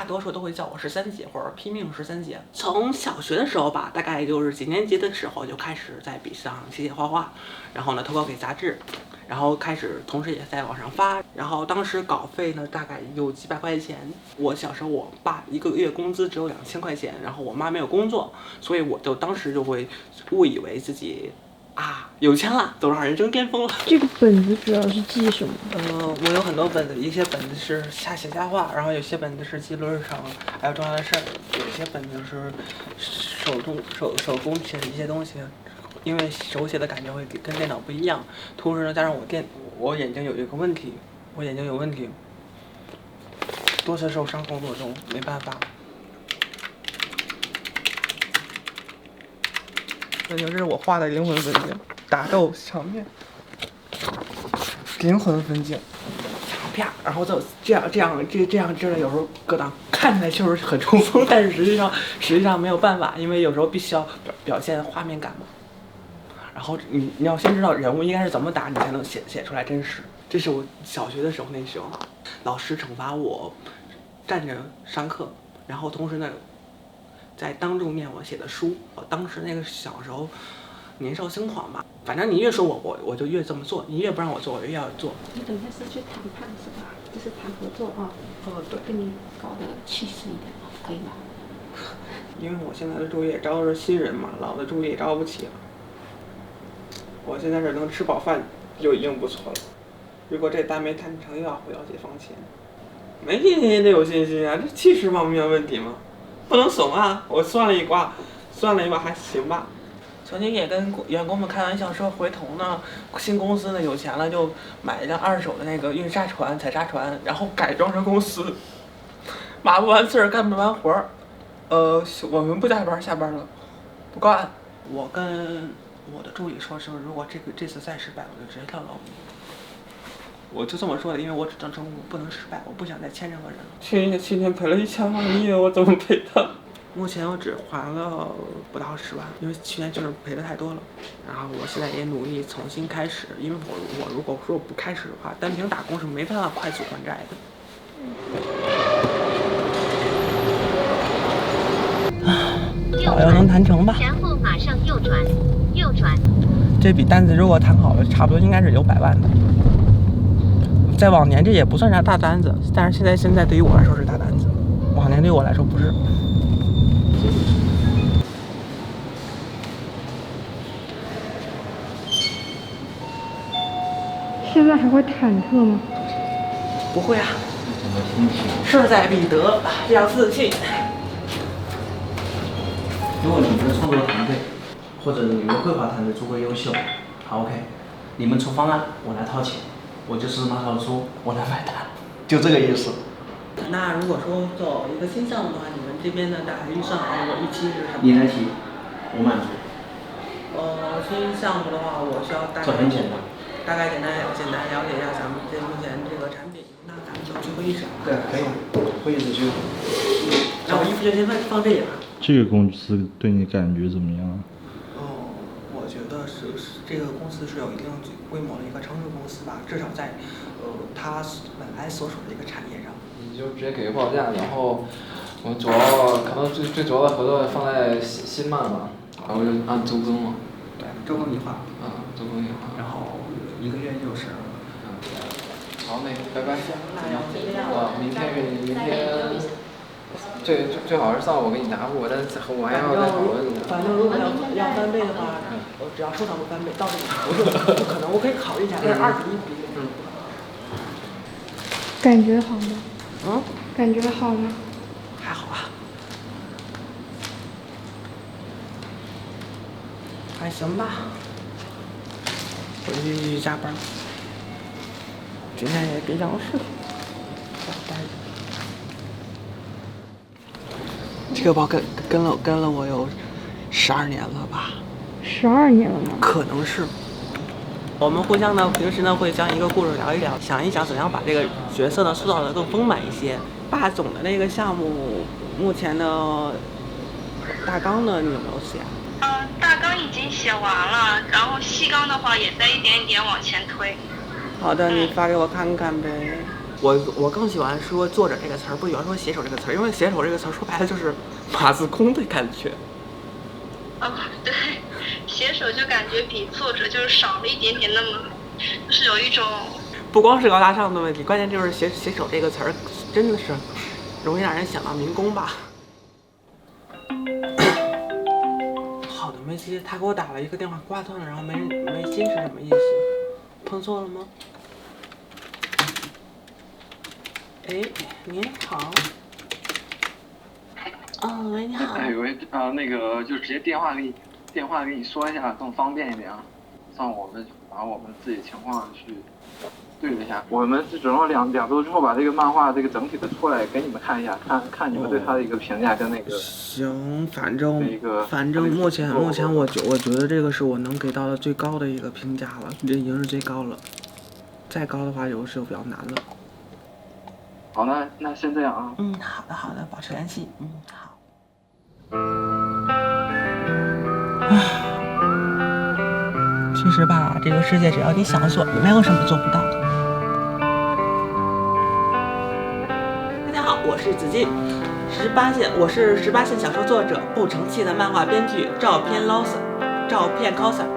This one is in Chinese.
多数都会叫我13姐或者拼命13姐。从小学的时候吧，大概就是几年级的时候就开始在笔上写画画，然后呢投稿给杂志，然后开始同时也在网上发，然后当时稿费呢大概有几百块钱。我小时候我爸一个月工资只有2000块钱，然后我妈没有工作，所以我就当时就会误以为自己有钱了，走上人生巅峰了。这个本子主要是记什么？我有很多本子，一些本子是写瞎话，然后有些本子是记录日常，还有重要的事儿，有些本子是手工写的一些东西，因为手写的感觉会跟电脑不一样。同时呢，加上我眼睛有一个问题，多次受伤工作中没办法。这就是我画的灵魂分镜，打斗场面，灵魂分镜，啪，然后就这样，有时候搁档看起来就是很冲锋，但是实际上没有办法，因为有时候必须要表现画面感嘛。然后你要先知道人物应该是怎么打，你才能写出来真实。这是我小学的时候，那时候老师惩罚我站着上课，然后同时呢在当众念我写的书。我当时那个小时候年少轻狂吧，反正你越说我就越这么做，你越不让我做我越要做。你等下是去谈判是吧？就是谈合作啊。对。跟你搞得气势一点，可以吗？因为我现在的助理也招着新人嘛，老的助理也招不起了。我现在这能吃饱饭就已经不错了。如果这单没谈成，又要回到解放前。没信心得有信心啊，这气势方面问题嘛，不能怂啊！我算了一把还行吧。曾经也跟员工们开玩笑说，回头呢，新公司呢有钱了就买一辆2手的那个运沙船、采砂船，然后改装成公司，码不完事儿，干不完活儿。我们不加班，下班了，不干。我跟我的助理说，如果这次再失败，我就直接跳楼。我就这么说的，因为我只能成功，不能失败，我不想再欠任何人了。去年赔了1000万1月，我怎么赔他？目前我只还了不到10万，因为去年就是赔的太多了。然后我现在也努力重新开始，因为我如果说不开始的话，单凭打工是没办法快速还债的。好，要能谈成吧。然后马上右转。这笔单子如果谈好了，差不多应该是有100万的。在往年这也不算啥大单子，但是现在对于我来说是大单子，往年对我来说不是。现在还会忐忑吗？不会啊，势在必得，要自信。如果你们的创作团队或者你们的绘画团队足够优秀，好 OK， 你们出方案，我来掏钱，我就是拿套书，我来买单，就这个意思。那如果说做一个新项目的话，你们这边的大概预算还有预期是什么？你来提，我满足。新项目的话，我需要这很简单。大概简单了解一下咱们目前这个产品。那咱们就去会议室。对，可以。会议室去。那我衣服就先放这里吧。这个公司对你感觉怎么样？我觉得是这个公司是有一定规模的一个成熟公司吧，至少在它本来所属的一个产业上。你就直接给个报价，然后我主要可能最主要的合作放在新漫吧，然后就按周更嘛。对，周更一画。周更一画。然后1个月就是。好，那拜拜。行，那要这样。明天。最好是上午我给你答复，但是我还要再讨论。反正如果要翻倍的话，我只要收场不翻倍，到这里不可能，我可以考虑一下，但是2比1比例。感觉好吗？感觉好吗？还好吧。还行吧。回去继续加班。今天也比较适合。这个包跟了我有12年了吧？12年了吗？可能是。我们互相呢，平时呢会将一个故事聊一聊，想一想怎样把这个角色呢塑造得更丰满一些。霸总的那个项目，目前的大纲呢，你有没有写？大纲已经写完了，然后细纲的话也在一点一点往前推。好的，你发给我看看呗。我更喜欢说作者这个词儿，不喜欢说写手这个词儿，因为写手这个词儿说白了就是马子空的感觉。哦，对，写手就感觉比作者就是少了一点点那么，就是有一种。不光是高大上的问题，关键就是写手这个词儿真的是容易让人想到民工吧。好的，没接，他给我打了一个电话挂断了，然后没接是什么意思？碰错了吗？哎，您好。哦，喂，你好。哎，喂，那个就直接电话给你说一下，更方便一点啊。像我们把我们自己情况去对了一下，我们是准备两周之后把这个漫画这个整体的出来给你们看一下，看你们对他的一个评价跟那个。行，反正目前我觉得这个是我能给到的最高的一个评价了，这已经是最高了，再高的话有时候比较难了。好，那先这样啊。嗯，好的，保持联系。嗯，好。其实吧，这个世界只要你想做，没有什么做不到的。大家好，我是子金，我是18线小说作者，不成器的漫画编剧，照片 coser。